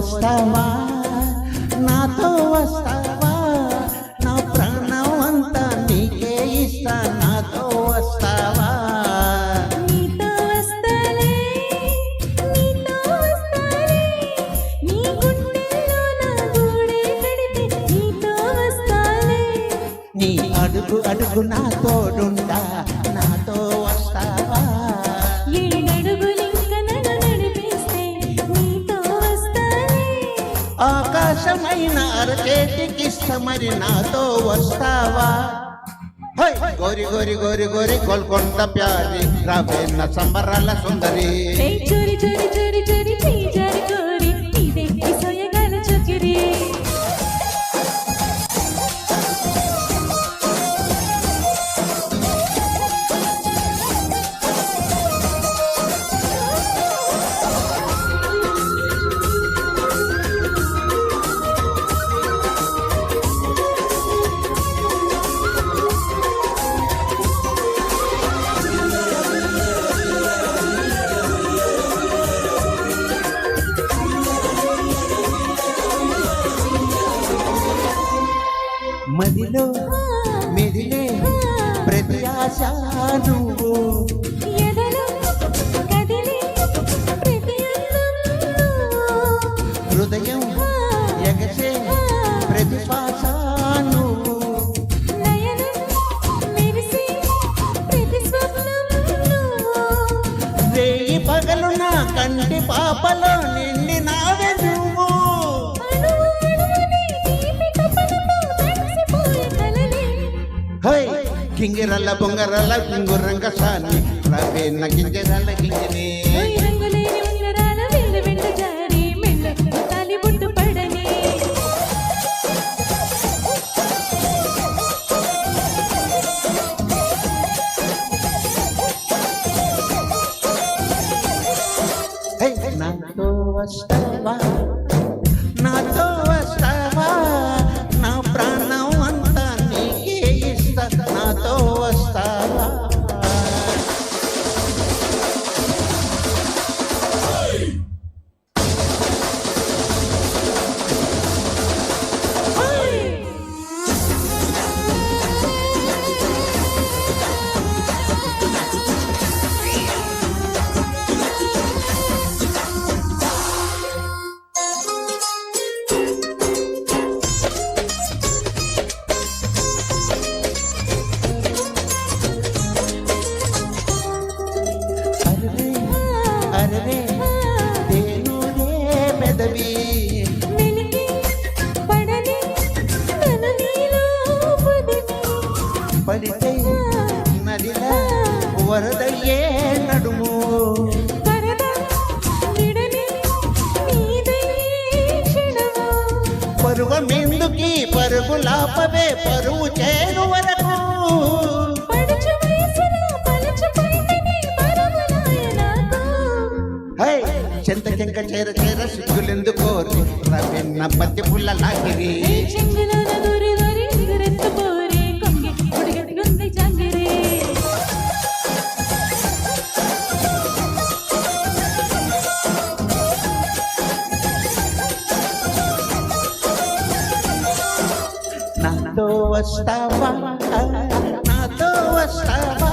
వస్తావా, నాతో వస్తావా, నా ప్రాణం అంతా నీకే ఇస్తా, నాతో వస్తావా. నీతో వస్తాలే, నీతో వస్తాలే, నీ గుండెల్లో నా గూడే కడితే నీతో వస్తాలే. నీ అడుగు అడుగు నా తోడుండా, నాతో వస్తావా. ఏడడుగులింక నన్ను నడిపిస్తే నీతో వస్తాలే. ఆకాశమైన అరచేతికిష్టమని నాతో వస్తావా. హై గోరి గోరి గోరి గోరి గోల్కొండ ప్యారి రావేన్న సంబరాల సుందరి. ఏయ్ చోరి చోరి చోరి చోరి చెయ్యి జారి కోరి ఇదే ఈ సోయగాల చొక్కిరి. మదిలో మెదిలే ప్రతి ఆశ నువ్వు, ఎదలో కదిలే ప్రతి అందం నువ్వు. హృదయం ఎగసే ప్రతి శ్వాస నువ్వు. నయనం మెరిసే ప్రతి స్వప్నం నువ్వు. రేయి పగలు నా కంటి పాపలో నిండినావే నువ్వు. అణువు అణువునే తీపి తపనతో తడిసిపోయే కలలే. హై గింగిరల్ల బొంగరల్ల గింగురంగ సాని రవేన్న గింజరల్ల గింజనే. ఓయ్ రంగులేని ఉంగరాల వెంట వెంట జారి మెల్ల తాలి బొట్టు పడని. హై నాతో వస్తావా, నాతో వస్తావా, నా ప్రాణం అంతా నీకే ఇస్తా, నాతో వస్తావా. అరే అరే దేనుడే పెదవి వెలికి పడని నన్ను నీలో పొదివి. పడితే నదిలా వరదయ్యే నడుము. పరద విడని నీదే క్షణము. పరువమెందుకి పరుగులాపవే పరువు చేరు వరకు. పడుచు వయసులో పలుచు పైటని పరుగులాయ నాకు. హై చెంతకెంక చేర చేర సిగ్గులెందుకోరి రవెన్న పత్తి పుల్ల లాగిరి. ఏ చెంగులోన దూరి దూరి ఎగురెత్తు పోరి కొంగి ఉడిగట్టుకుంది చంగిరి. నాతో వస్తావా, నాతో వస్తావా,